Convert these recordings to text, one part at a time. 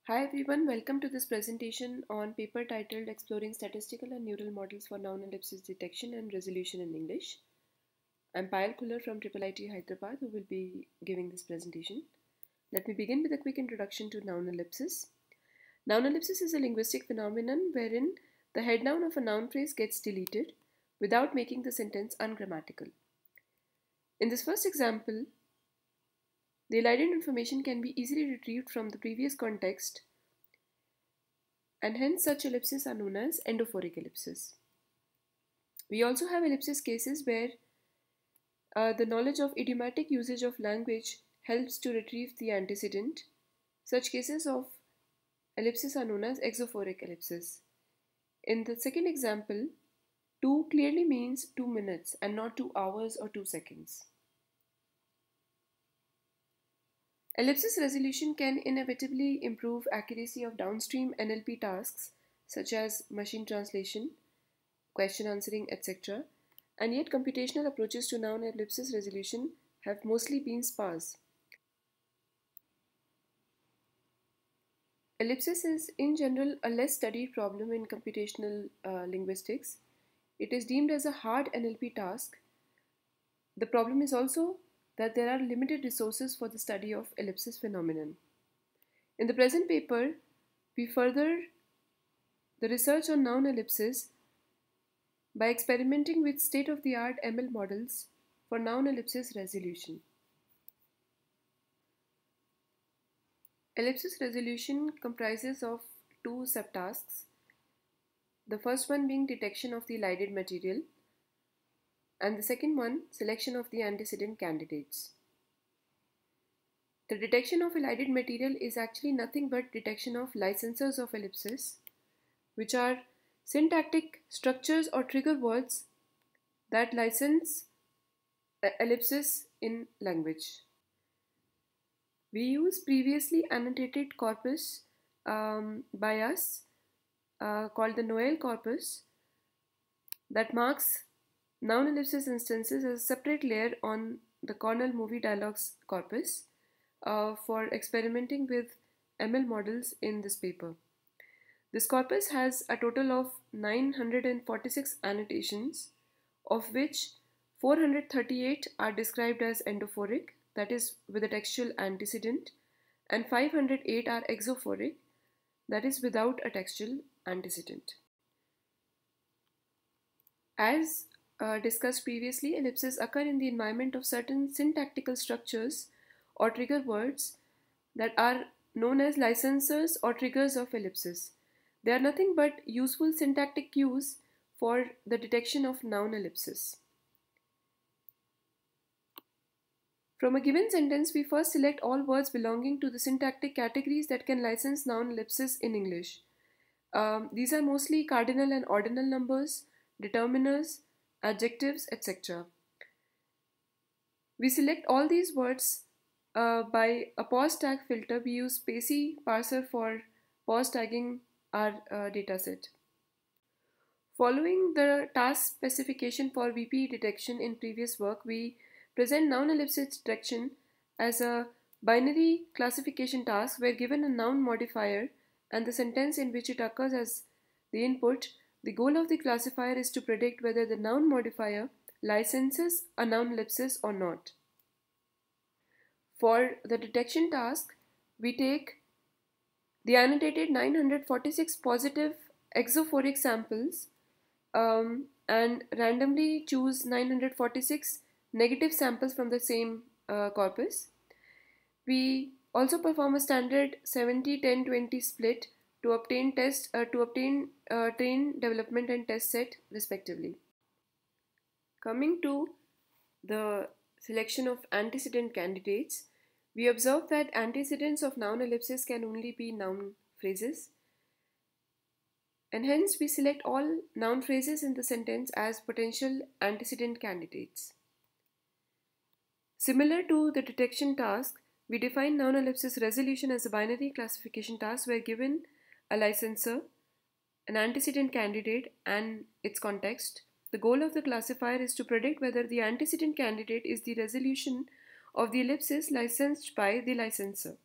Hi everyone, welcome to this presentation on paper titled Exploring Statistical and Neural Models for Noun Ellipsis Detection and Resolution in English. I'm Payal Kullar from IIIT Hyderabad who will be giving this presentation. Let me begin with a quick introduction to noun ellipsis. Noun ellipsis is a linguistic phenomenon wherein the head noun of a noun phrase gets deleted without making the sentence ungrammatical. In this first example, the elided information can be easily retrieved from the previous context, and hence such ellipses are known as endophoric ellipses. We also have ellipsis cases where the knowledge of idiomatic usage of language helps to retrieve the antecedent. Such cases of ellipses are known as exophoric ellipses. In the second example, 2 clearly means 2 minutes and not 2 hours or 2 seconds. Ellipsis resolution can inevitably improve accuracy of downstream NLP tasks such as machine translation, question answering, etc. And yet computational approaches to noun ellipsis resolution have mostly been sparse. Ellipsis is in general a less studied problem in computational linguistics. It is deemed as a hard NLP task. The problem is also that there are limited resources for the study of ellipsis phenomenon. In the present paper, we further the research on noun ellipsis by experimenting with state-of-the-art ML models for noun ellipsis resolution. Ellipsis resolution comprises of two subtasks, the first one being detection of the elided material and the second one selection of the antecedent candidates. The detection of elided material is actually nothing but detection of licensors of ellipsis, which are syntactic structures or trigger words that license ellipsis in language. We use previously annotated corpus by us called the Noel corpus that marks noun ellipsis instances as a separate layer on the Cornell movie dialogues corpus for experimenting with ML models in this paper. This corpus has a total of 946 annotations, of which 438 are described as endophoric, that is with a textual antecedent, and 508 are exophoric, that is without a textual antecedent. As discussed previously, ellipses occur in the environment of certain syntactical structures or trigger words that are known as licensors or triggers of ellipses. They are nothing but useful syntactic cues for the detection of noun ellipsis. From a given sentence, we first select all words belonging to the syntactic categories that can license noun ellipsis in English. These are mostly cardinal and ordinal numbers, determiners, adjectives, etc. We select all these words by a pause tag filter. We use Spacey parser for pause tagging our dataset. Following the task specification for VP detection in previous work, we present noun ellipsis detection as a binary classification task where given a noun modifier and the sentence in which it occurs as the input, the goal of the classifier is to predict whether the noun modifier licenses a noun ellipsis or not. For the detection task, we take the annotated 946 positive exophoric samples and randomly choose 946 negative samples from the same corpus. We also perform a standard 70-10-20 split to obtain train development and test set respectively. Coming to the selection of antecedent candidates, we observe that antecedents of noun ellipsis can only be noun phrases, and hence we select all noun phrases in the sentence as potential antecedent candidates. Similar to the detection task, we define noun ellipsis resolution as a binary classification task where given a licensor, an antecedent candidate, and its context, the goal of the classifier is to predict whether the antecedent candidate is the resolution of the ellipsis licensed by the licensor.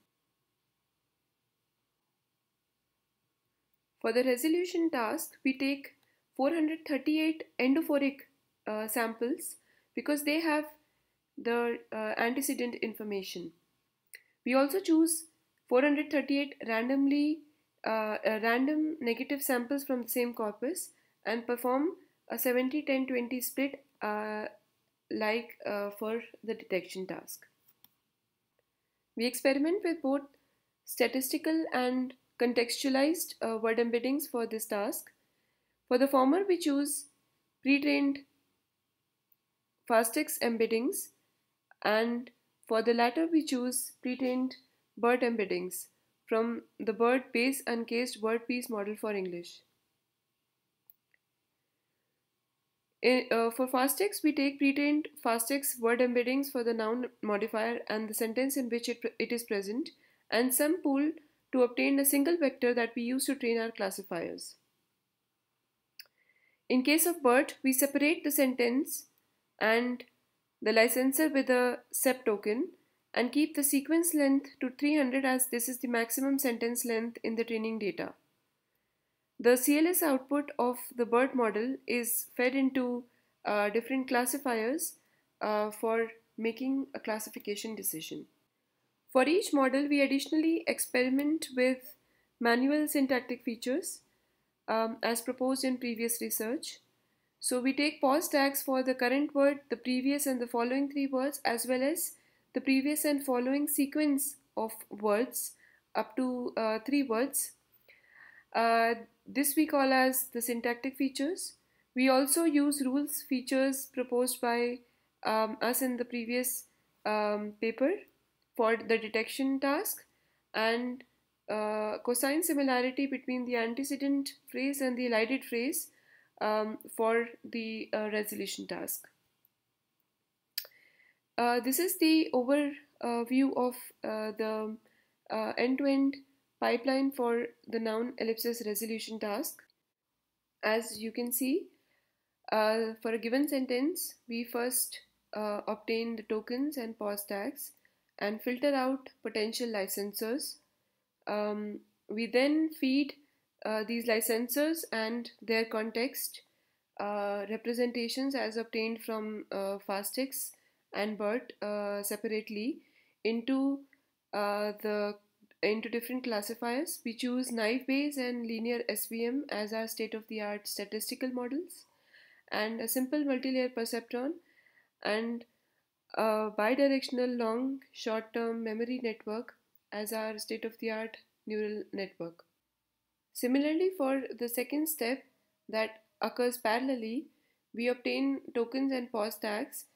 For the resolution task, we take 438 endophoric samples because they have the antecedent information. We also choose 438 random negative samples from the same corpus and perform a 70-10-20 split for the detection task. We experiment with both statistical and contextualized word embeddings for this task. For the former, we choose pre-trained fasttext embeddings, and for the latter, we choose pre-trained BERT embeddings from the BERT base uncased word piece model for English. For fasttext, we take pre-trained fasttext word embeddings for the noun modifier and the sentence in which it is present, and some pool to obtain a single vector that we use to train our classifiers. In case of BERT, we separate the sentence and the licensor with a SEP token and keep the sequence length to 300 as this is the maximum sentence length in the training data. The CLS output of the BERT model is fed into different classifiers for making a classification decision. For each model, we additionally experiment with manual syntactic features as proposed in previous research. So we take pause tags for the current word, the previous and the following 3 words, as well as the previous and following sequence of words up to 3 words. This we call as the syntactic features. We also use rules features proposed by us in the previous paper for the detection task, and cosine similarity between the antecedent phrase and the elided phrase for the resolution task. This is the overview of the end-to-end pipeline for the noun ellipsis resolution task. As you can see, for a given sentence, we first obtain the tokens and pause tags and filter out potential licensors. We then feed these licensors and their context representations as obtained from fasttext and BERT separately into different classifiers. We choose naive Bayes and linear SVM as our state-of-the-art statistical models, and a simple multi-layer perceptron and a bidirectional long short-term memory network as our state-of-the-art neural network. Similarly, for the second step that occurs parallelly, we obtain tokens and pause tags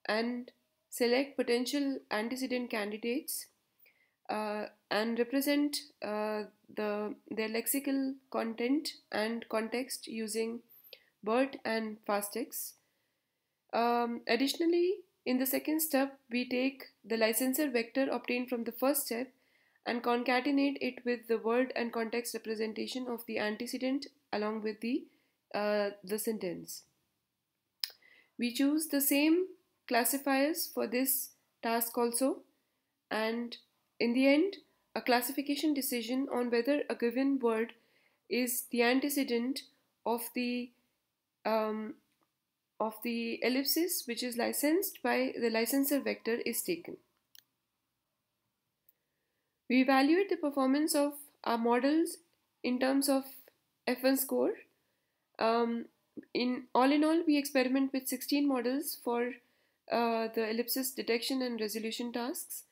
and select potential antecedent candidates and represent their lexical content and context using BERT and fasttext. Additionally, in the second step, we take the licensor vector obtained from the first step and concatenate it with the word and context representation of the antecedent along with the sentence. We choose the same classifiers for this task also, and in the end, a classification decision on whether a given word is the antecedent of the ellipsis which is licensed by the licensor vector is taken. We evaluate the performance of our models in terms of F1 score. In all, we experiment with 16 models for the ellipsis detection and resolution tasks.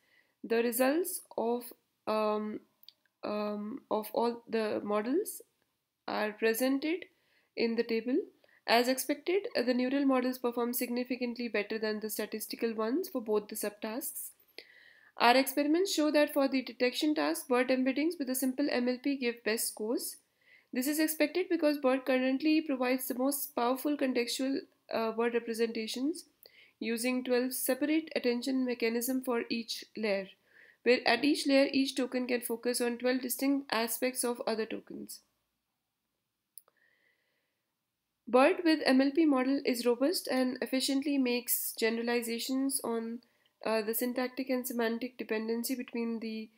The results of all the models are presented in the table. As expected, the neural models perform significantly better than the statistical ones for both the subtasks. Our experiments show that for the detection task, BERT embeddings with a simple MLP give best scores. This is expected because BERT currently provides the most powerful contextual word representations using 12 separate attention mechanisms for each layer, where at each layer each token can focus on 12 distinct aspects of other tokens. BERT with MLP model is robust and efficiently makes generalizations on the syntactic and semantic dependency between the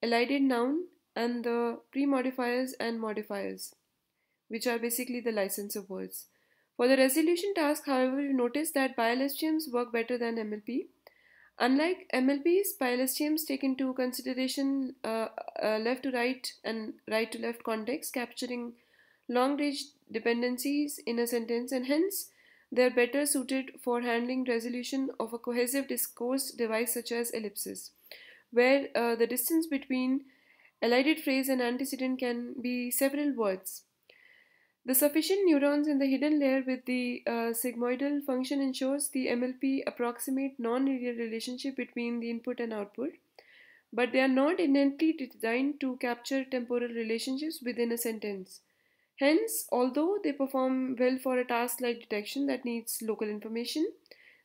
elided noun and the pre-modifiers and modifiers, which are basically the licensor words. For the resolution task, however, we notice that bialestiums work better than MLP. Unlike MLPs, bialestiums take into consideration left to right and right to left context, capturing long range dependencies in a sentence, and hence they are better suited for handling resolution of a cohesive discourse device such as ellipsis, where the distance between elided phrase and antecedent can be several words. The sufficient neurons in the hidden layer with the sigmoidal function ensures the MLP approximate non-linear relationship between the input and output, but they are not innately designed to capture temporal relationships within a sentence. Hence, although they perform well for a task like detection that needs local information,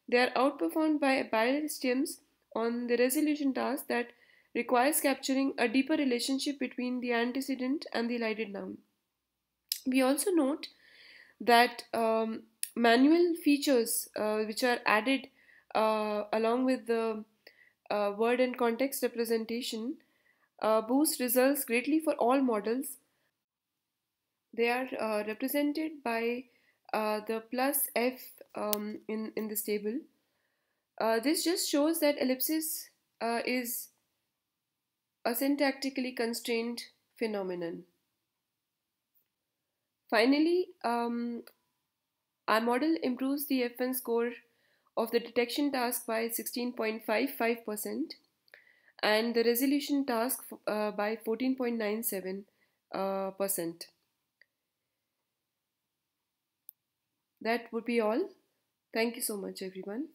they are outperformed by bialestiums on the resolution task that requires capturing a deeper relationship between the antecedent and the elided noun. We also note that manual features which are added along with the word and context representation boost results greatly for all models. They are represented by the plus f in this table. This just shows that ellipsis is a syntactically constrained phenomenon. Finally, our model improves the F1 score of the detection task by 16.55% and the resolution task by 14.97%. That would be all. Thank you so much, everyone.